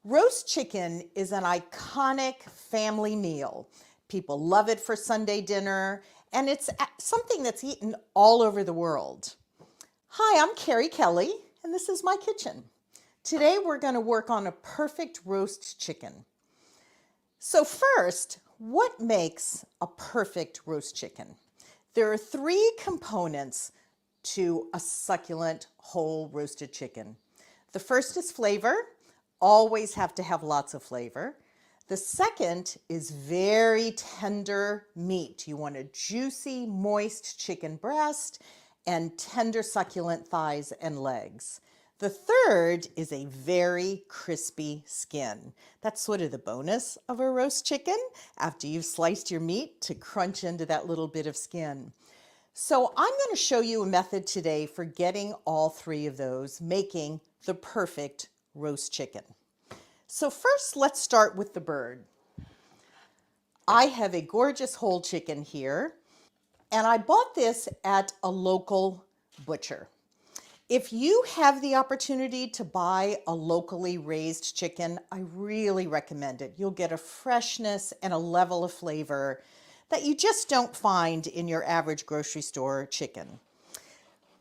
Roast chicken is an iconic family meal. People love it for Sunday dinner, and it's something that's eaten all over the world. Hi, I'm Cary Kelly, and this is my kitchen. Today we're going to work on a perfect roast chicken. So first, what makes a perfect roast chicken? There are three components to a succulent whole roasted chicken. The first is flavor. Always have to have lots of flavor. The second is very tender meat. You want a juicy, moist chicken breast and tender, succulent thighs and legs. The third is a very crispy skin. That's sort of the bonus of a roast chicken, after you've sliced your meat, to crunch into that little bit of skin. So I'm going to show you a method today for getting all three of those, making the perfect roast chicken. So first, let's start with the bird. I have a gorgeous whole chicken here, and I bought this at a local butcher. If you have the opportunity to buy a locally raised chicken, I really recommend it. You'll get a freshness and a level of flavor that you just don't find in your average grocery store chicken.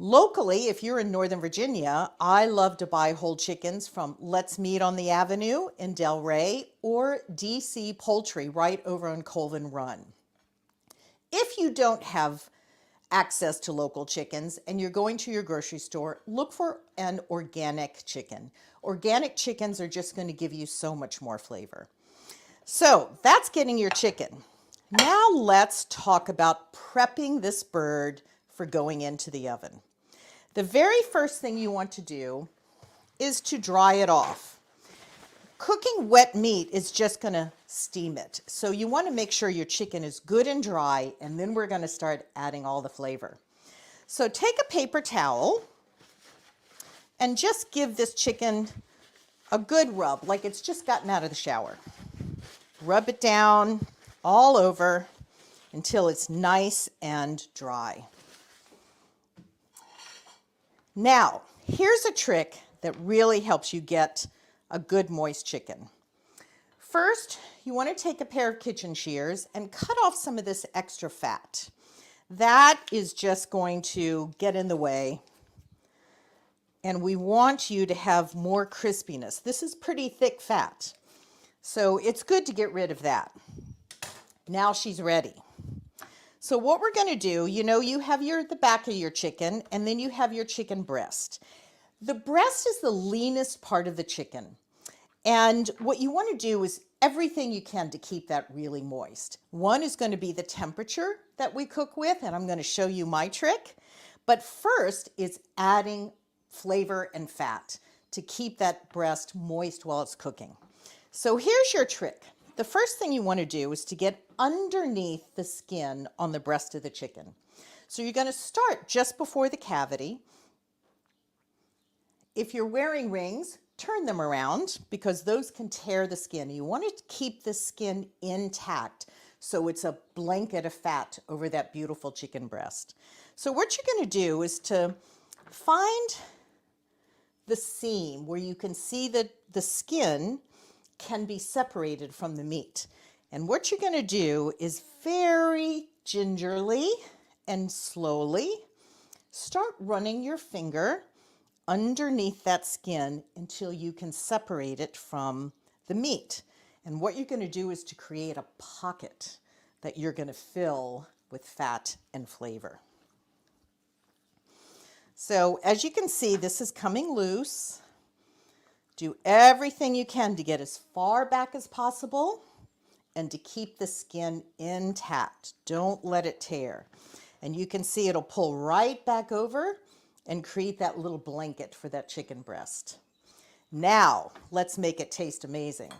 Locally, if you're in Northern Virginia, I love to buy whole chickens from Let's Meat on the Avenue in Delray or DC Poultry right over on Colvin Run. If you don't have access to local chickens and you're going to your grocery store, look for an organic chicken. Organic chickens are just going to give you so much more flavor. So that's getting your chicken. Now let's talk about prepping this bird for going into the oven. The very first thing you want to do is to dry it off. Cooking wet meat is just going to steam it. So you want to make sure your chicken is good and dry, and then we're going to start adding all the flavor. So take a paper towel and just give this chicken a good rub, like it's just gotten out of the shower. Rub it down all over until it's nice and dry. Now, here's a trick that really helps you get a good moist chicken. First, you want to take a pair of kitchen shears and cut off some of this extra fat. That is just going to get in the way, and we want you to have more crispiness. This is pretty thick fat, so it's good to get rid of that. Now she's ready. So what we're going to do, you have the back of your chicken, and then you have your chicken breast. The breast is the leanest part of the chicken. And what you want to do is everything you can to keep that really moist. One is going to be the temperature that we cook with, and I'm going to show you my trick. But first is adding flavor and fat to keep that breast moist while it's cooking. So here's your trick. The first thing you want to do is to get underneath the skin on the breast of the chicken. So you're going to start just before the cavity. If you're wearing rings, turn them around because those can tear the skin. You want to keep the skin intact so it's a blanket of fat over that beautiful chicken breast. So what you're going to do is to find the seam where you can see that the skin can be separated from the meat. And what you're going to do is very gingerly and slowly start running your finger underneath that skin until you can separate it from the meat. And what you're going to do is to create a pocket that you're going to fill with fat and flavor. So as you can see, this is coming loose. Do everything you can to get as far back as possible and to keep the skin intact. Don't let it tear. And you can see it'll pull right back over and create that little blanket for that chicken breast. Now, let's make it taste amazing.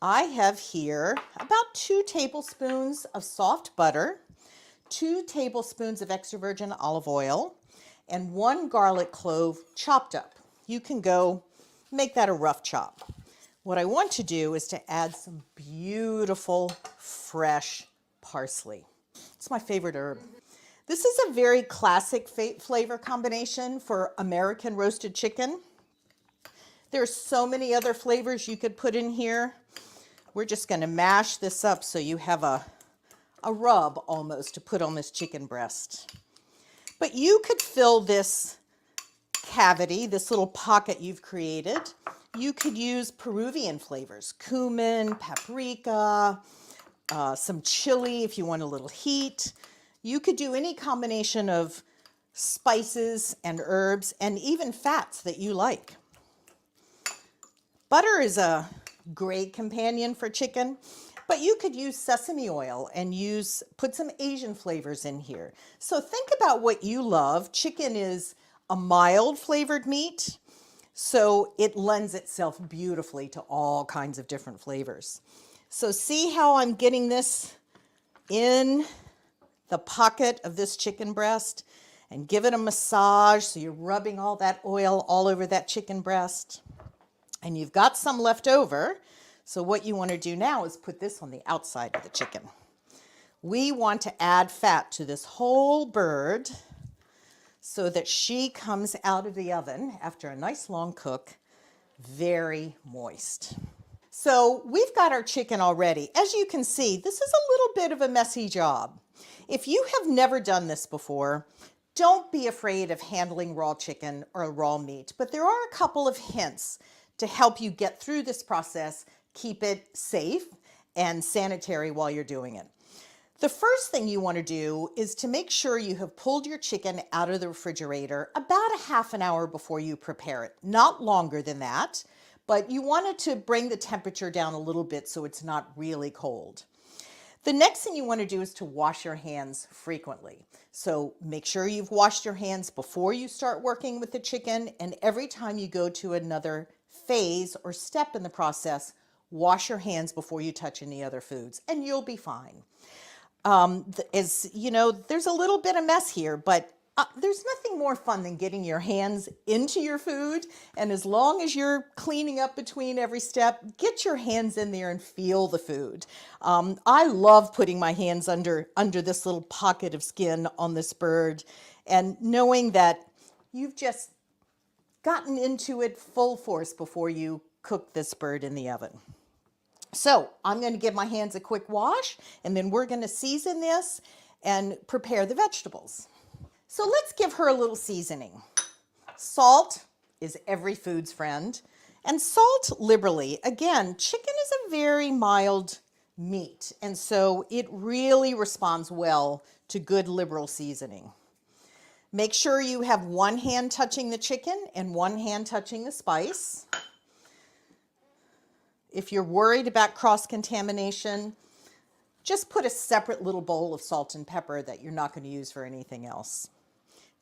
I have here about 2 tablespoons of soft butter, 2 tablespoons of extra virgin olive oil, and 1 garlic clove chopped up. You can go make that a rough chop. What I want to do is to add some beautiful fresh parsley. It's my favorite herb. This is a very classic flavor combination for American roasted chicken. There's so many other flavors you could put in here. We're just going to mash this up so you have a rub almost to put on this chicken breast. But you could fill this cavity, this little pocket you've created. You could use Peruvian flavors, cumin, paprika, some chili if you want a little heat. You could do any combination of spices and herbs and even fats that you like. Butter is a great companion for chicken, but you could use sesame oil and put some Asian flavors in here. So think about what you love. Chicken is a mild flavored meat, so it lends itself beautifully to all kinds of different flavors. So see how I'm getting this in the pocket of this chicken breast and give it a massage so you're rubbing all that oil all over that chicken breast. And you've got some left over. So what you want to do now is put this on the outside of the chicken. We want to add fat to this whole bird so that she comes out of the oven after a nice long cook, very moist. So we've got our chicken already. As you can see, this is a little bit of a messy job. If you have never done this before, don't be afraid of handling raw chicken or raw meat, but there are a couple of hints to help you get through this process, keep it safe and sanitary while you're doing it. The first thing you want to do is to make sure you have pulled your chicken out of the refrigerator about a half an hour before you prepare it. Not longer than that, but you want it to bring the temperature down a little bit so it's not really cold. The next thing you want to do is to wash your hands frequently. So make sure you've washed your hands before you start working with the chicken, and every time you go to another phase or step in the process, wash your hands before you touch any other foods, and you'll be fine. As you know, there's a little bit of mess here, but there's nothing more fun than getting your hands into your food. And as long as you're cleaning up between every step, get your hands in there and feel the food. I love putting my hands under this little pocket of skin on this bird and knowing that you've just gotten into it full force before you cook this bird in the oven. So I'm going to give my hands a quick wash, and then we're going to season this and prepare the vegetables. So let's give her a little seasoning. Salt is every food's friend, and salt liberally. Again, chicken is a very mild meat, and so it really responds well to good liberal seasoning. Make sure you have one hand touching the chicken and one hand touching the spice. If you're worried about cross-contamination, just put a separate little bowl of salt and pepper that you're not going to use for anything else.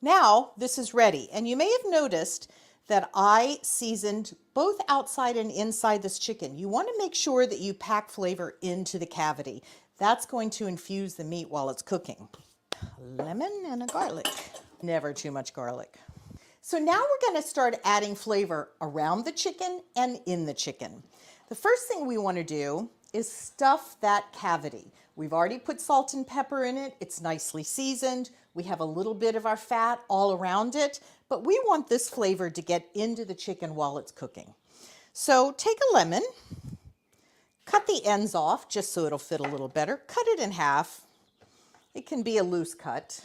Now this is ready, and you may have noticed that I seasoned both outside and inside this chicken. You want to make sure that you pack flavor into the cavity. That's going to infuse the meat while it's cooking. Lemon and a garlic. Never too much garlic. So now we're going to start adding flavor around the chicken and in the chicken. The first thing we want to do is stuff that cavity. We've already put salt and pepper in it. It's nicely seasoned. We have a little bit of our fat all around it, but we want this flavor to get into the chicken while it's cooking. So take a lemon, cut the ends off just so it'll fit a little better. Cut it in half. It can be a loose cut.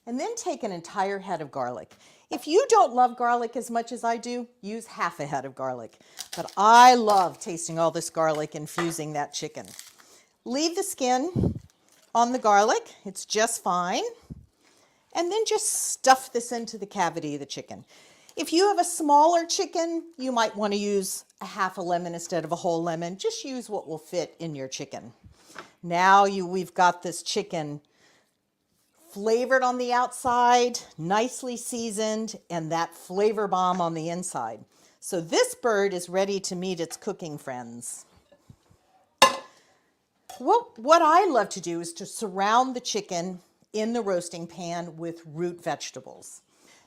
And then take an entire head of garlic. If you don't love garlic as much as I do, use half a head of garlic. But I love tasting all this garlic infusing that chicken. Leave the skin on the garlic. It's just fine. And then just stuff this into the cavity of the chicken. If you have a smaller chicken, you might want to use a half a lemon instead of a whole lemon. Just use what will fit in your chicken. Now we've got this chicken flavored on the outside, nicely seasoned, and that flavor bomb on the inside. So this bird is ready to meet its cooking friends. Well, what I love to do is to surround the chicken in the roasting pan with root vegetables.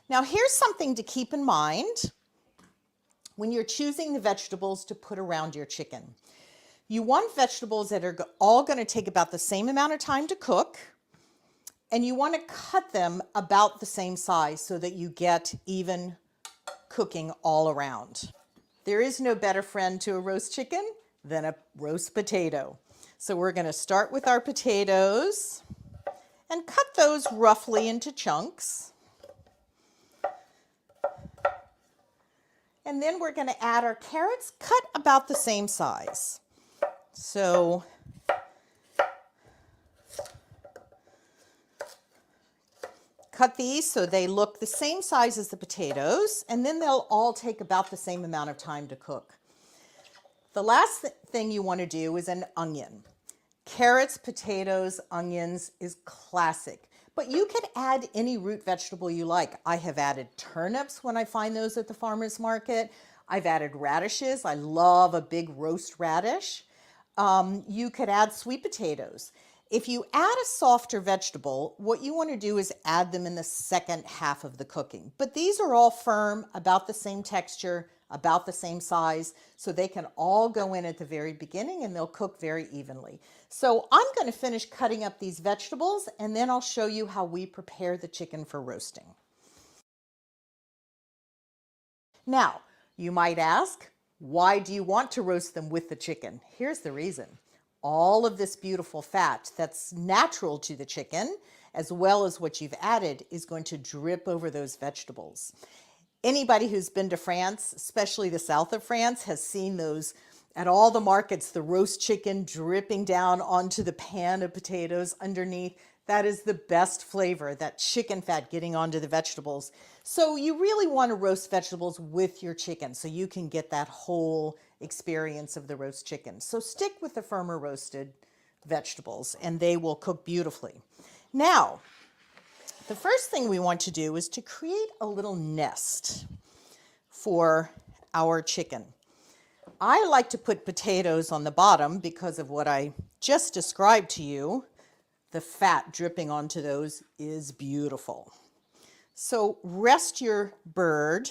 Now here's something to keep in mind when you're choosing the vegetables to put around your chicken. You want vegetables that are all going to take about the same amount of time to cook, and you want to cut them about the same size so that you get even cooking all around. There is no better friend to a roast chicken than a roast potato. So we're going to start with our potatoes and cut those roughly into chunks. And then we're going to add our carrots, cut about the same size. So cut these so they look the same size as the potatoes, and then they'll all take about the same amount of time to cook. The last thing you want to do is an onion. Carrots, potatoes, onions is classic, but you could add any root vegetable you like. I have added turnips when I find those at the farmer's market. I've added radishes. I love a big roast radish. You could add sweet potatoes. If you add a softer vegetable, what you want to do is add them in the second half of the cooking. But these are all firm, about the same texture, about the same size, so they can all go in at the very beginning and they'll cook very evenly. So I'm going to finish cutting up these vegetables and then I'll show you how we prepare the chicken for roasting. Now, you might ask, why do you want to roast them with the chicken? Here's the reason. All of this beautiful fat that's natural to the chicken, as well as what you've added, is going to drip over those vegetables. Anybody who's been to France, especially the south of France, has seen those at all the markets, the roast chicken dripping down onto the pan of potatoes underneath. That is the best flavor, that chicken fat getting onto the vegetables. So you really want to roast vegetables with your chicken so you can get that whole experience of the roast chicken. So stick with the firmer roasted vegetables and they will cook beautifully. Now, the first thing we want to do is to create a little nest for our chicken. I like to put potatoes on the bottom because of what I just described to you. The fat dripping onto those is beautiful. So rest your bird,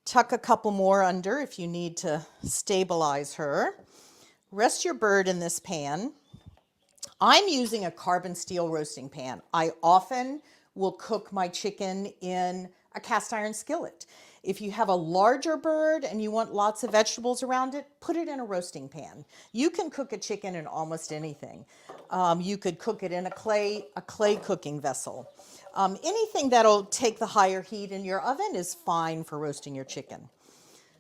tuck a couple more under if you need to stabilize her. Rest your bird in this pan. I'm using a carbon steel roasting pan. I often will cook my chicken in a cast iron skillet. If you have a larger bird and you want lots of vegetables around it, put it in a roasting pan. You can cook a chicken in almost anything. You could cook it in a clay cooking vessel. Anything that'll take the higher heat in your oven is fine for roasting your chicken.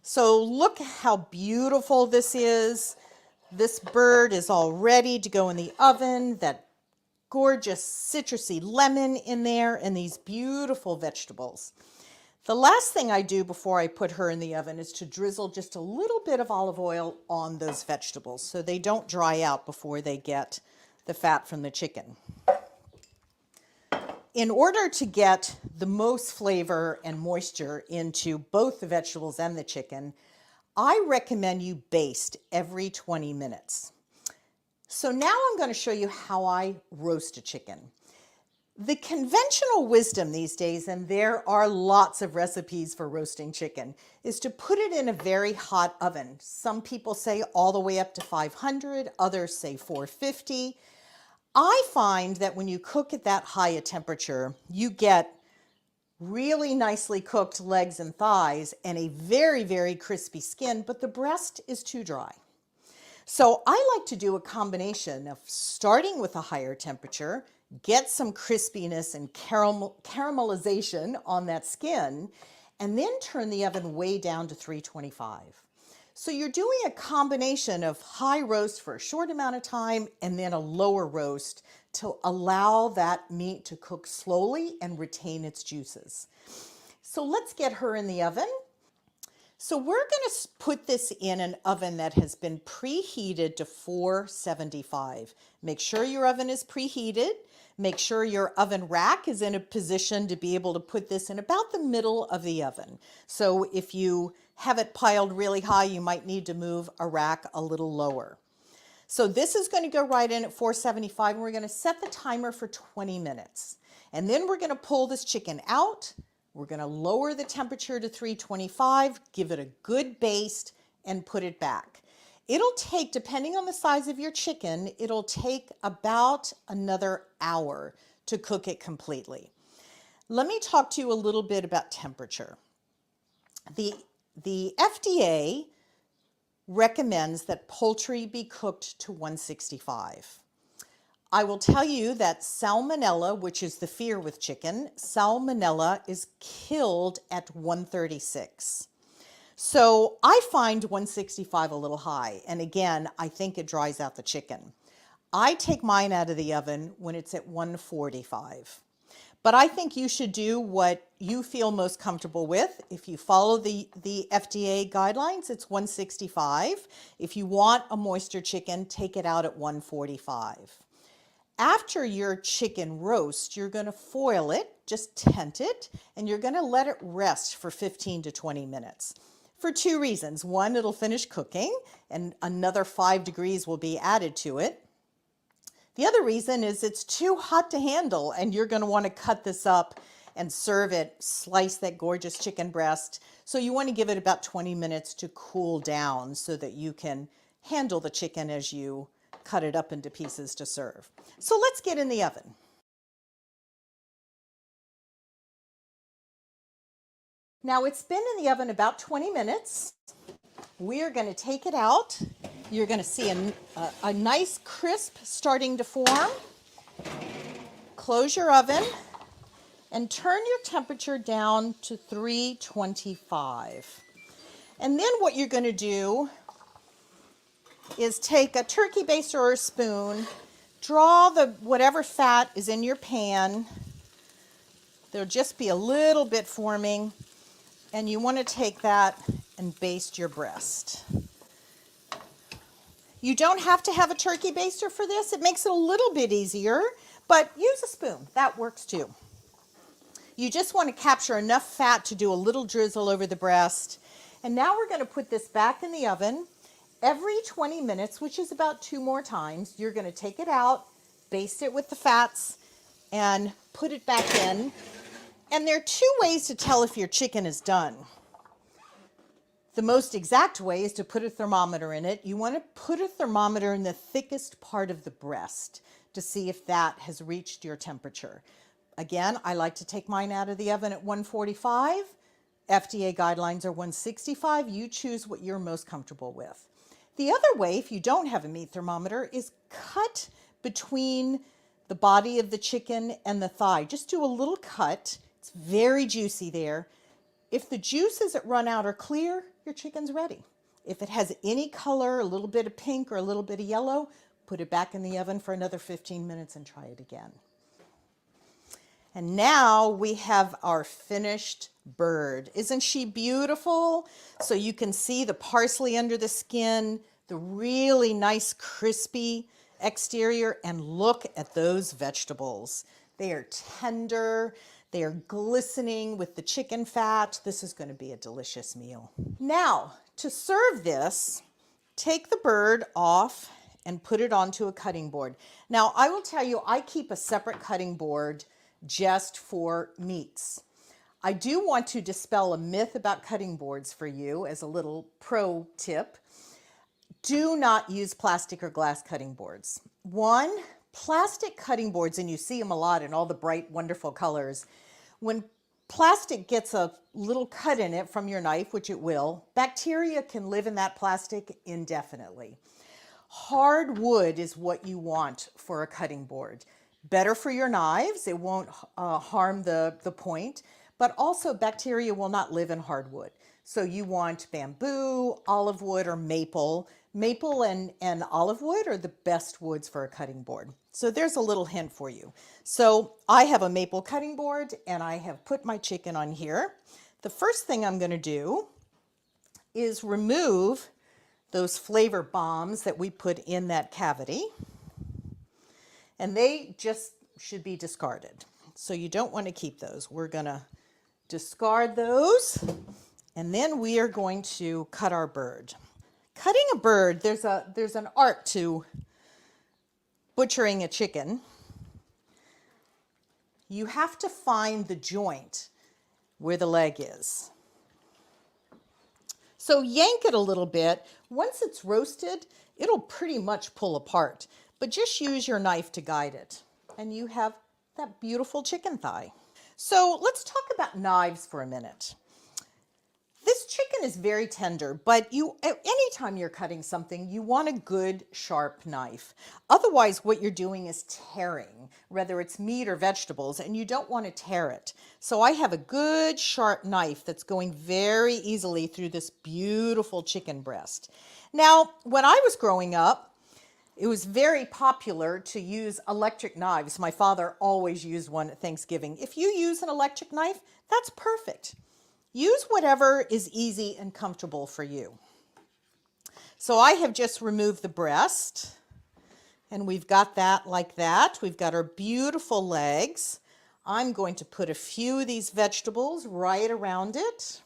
So look how beautiful this is. This bird is all ready to go in the oven. That gorgeous citrusy lemon in there and these beautiful vegetables. The last thing I do before I put her in the oven is to drizzle just a little bit of olive oil on those vegetables so they don't dry out before they get the fat from the chicken. In order to get the most flavor and moisture into both the vegetables and the chicken, I recommend you baste every 20 minutes. So now I'm going to show you how I roast a chicken. The conventional wisdom these days, and there are lots of recipes for roasting chicken, is to put it in a very hot oven. Some people say all the way up to 500, others say 450. I find that when you cook at that high a temperature, you get really nicely cooked legs and thighs and a very, very crispy skin, but the breast is too dry. So I like to do a combination of starting with a higher temperature, get some crispiness and caramelization on that skin, and then turn the oven way down to 325. So you're doing a combination of high roast for a short amount of time and then a lower roast to allow that meat to cook slowly and retain its juices. So let's get her in the oven. So we're going to put this in an oven that has been preheated to 475. Make sure your oven is preheated. Make sure your oven rack is in a position to be able to put this in about the middle of the oven. So if you have it piled really high, you might need to move a rack a little lower. So this is going to go right in at 475, and we're going to set the timer for 20 minutes. And then we're going to pull this chicken out. We're going to lower the temperature to 325, give it a good baste, and put it back. It'll take, depending on the size of your chicken, it'll take about another hour to cook it completely. Let me talk to you a little bit about temperature. The The FDA recommends that poultry be cooked to 165. I will tell you that salmonella, which is the fear with chicken, salmonella is killed at 136. So I find 165 a little high. And again, I think it dries out the chicken. I take mine out of the oven when it's at 145. But I think you should do what you feel most comfortable with. If you follow the FDA guidelines, it's 165. If you want a moisture chicken, take it out at 145. After your chicken roast, you're going to foil it, just tent it, and you're going to let it rest for 15 to 20 minutes. For two reasons. One, it'll finish cooking, and another 5 degrees will be added to it. The other reason is it's too hot to handle, and you're going to want to cut this up and serve it, slice that gorgeous chicken breast. So you want to give it about 20 minutes to cool down so that you can handle the chicken as you cut it up into pieces to serve. So let's get in the oven. Now it's been in the oven about 20 minutes. We are going to take it out. You're going to see a nice crisp starting to form. Close your oven and turn your temperature down to 325. And then what you're going to do is take a turkey baster or a spoon, draw whatever fat is in your pan. There'll just be a little bit forming, and you want to take that and baste your breast. You don't have to have a turkey baster for this. It makes it a little bit easier, but use a spoon. That works too. You just want to capture enough fat to do a little drizzle over the breast. And now we're going to put this back in the oven. Every 20 minutes, which is about 2 more times, you're going to take it out, baste it with the fats, and put it back in. And there are 2 ways to tell if your chicken is done. The most exact way is to put a thermometer in it. You want to put a thermometer in the thickest part of the breast to see if that has reached your temperature. Again, I like to take mine out of the oven at 145. FDA guidelines are 165. You choose what you're most comfortable with. The other way, if you don't have a meat thermometer, is cut between the body of the chicken and the thigh. Just do a little cut. It's very juicy there. If the juices that run out are clear, your chicken's ready. If it has any color, a little bit of pink or a little bit of yellow, put it back in the oven for another 15 minutes and try it again. And now we have our finished bird. Isn't she beautiful? So you can see the parsley under the skin, the really nice crispy exterior, and look at those vegetables. They are tender. They are glistening with the chicken fat. This is going to be a delicious meal. Now, to serve this, take the bird off and put it onto a cutting board. Now, I will tell you, I keep a separate cutting board just for meats. I do want to dispel a myth about cutting boards for you as a little pro tip. Do not use plastic or glass cutting boards. One, plastic cutting boards, and you see them a lot in all the bright, wonderful colors. When plastic gets a little cut in it from your knife, which it will, bacteria can live in that plastic indefinitely. Hard wood is what you want for a cutting board. Better for your knives, it won't harm the point, but also bacteria will not live in hardwood. So you want bamboo, olive wood, or maple. Maple and olive wood are the best woods for a cutting board. So there's a little hint for you. So I have a maple cutting board and I have put my chicken on here. The first thing I'm going to do is remove those flavor bombs that we put in that cavity. And they just should be discarded. So you don't want to keep those. We're going to discard those. And then we are going to cut our bird. Cutting a bird, there's an art to butchering a chicken. You have to find the joint where the leg is. So yank it a little bit. Once it's roasted, it'll pretty much pull apart, but just use your knife to guide it. And you have that beautiful chicken thigh. So let's talk about knives for a minute. This chicken is very tender, but anytime you're cutting something, you want a good sharp knife. Otherwise, what you're doing is tearing, whether it's meat or vegetables, and you don't want to tear it. So I have a good sharp knife that's going very easily through this beautiful chicken breast. Now, when I was growing up, it was very popular to use electric knives. My father always used one at Thanksgiving. If you use an electric knife, that's perfect. Use whatever is easy and comfortable for you. So I have just removed the breast, and we've got that like that. We've got our beautiful legs. I'm going to put a few of these vegetables right around it.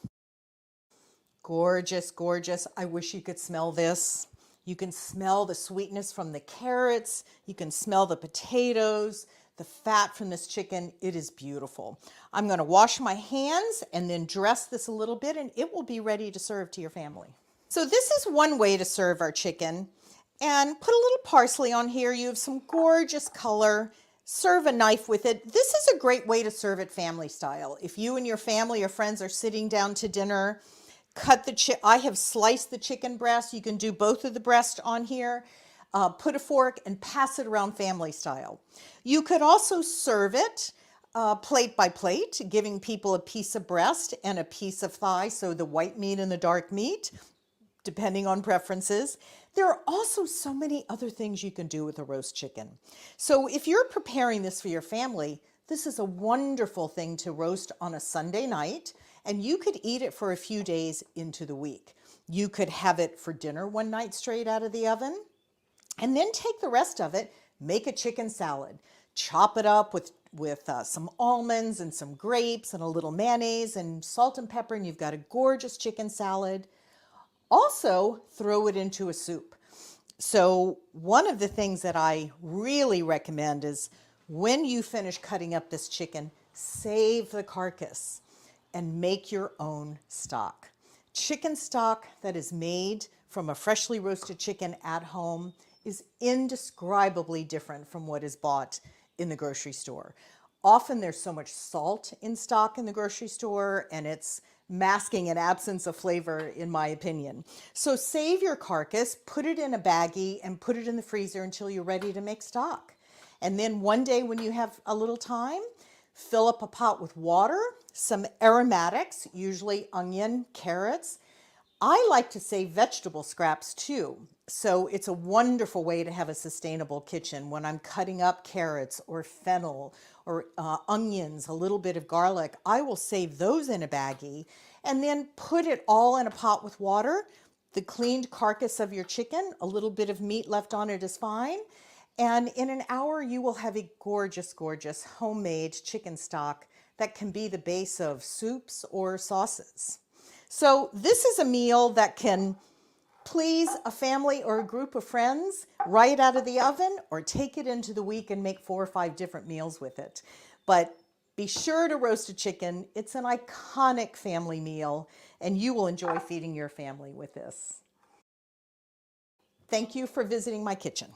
Gorgeous, gorgeous. I wish you could smell this. You can smell the sweetness from the carrots. You can smell the potatoes, the fat from this chicken. It is beautiful. I'm going to wash my hands and then dress this a little bit, and it will be ready to serve to your family. So this is one way to serve our chicken. And put a little parsley on here. You have some gorgeous color. Serve a knife with it. This is a great way to serve it family style. If you and your family or friends are sitting down to dinner, I have sliced the chicken breast. You can do both of the breast on here. Put a fork and pass it around family style. You could also serve it plate by plate, giving people a piece of breast and a piece of thigh, so the white meat and the dark meat, depending on preferences. There are also so many other things you can do with a roast chicken. So if you're preparing this for your family, this is a wonderful thing to roast on a Sunday night, and you could eat it for a few days into the week. You could have it for dinner one night straight out of the oven, and then take the rest of it, make a chicken salad. Chop it up with some almonds and some grapes and a little mayonnaise and salt and pepper, and you've got a gorgeous chicken salad. Also, throw it into a soup. So one of the things that I really recommend is when you finish cutting up this chicken, save the carcass and make your own stock. Chicken stock that is made from a freshly roasted chicken at home is indescribably different from what is bought in the grocery store. Often there's so much salt in stock in the grocery store, and it's masking an absence of flavor, in my opinion. So save your carcass, put it in a baggie, and put it in the freezer until you're ready to make stock. And then one day when you have a little time, fill up a pot with water, some aromatics, usually onion, carrots. I like to save vegetable scraps too. So it's a wonderful way to have a sustainable kitchen when I'm cutting up carrots or fennel or onions, a little bit of garlic. I will save those in a baggie and then put it all in a pot with water. The cleaned carcass of your chicken, a little bit of meat left on it is fine. And in an hour, you will have a gorgeous, gorgeous homemade chicken stock that can be the base of soups or sauces. So this is a meal that can please a family or a group of friends right out of the oven, or take it into the week and make 4 or 5 different meals with it. But be sure to roast a chicken. It's an iconic family meal, and you will enjoy feeding your family with this. Thank you for visiting my kitchen.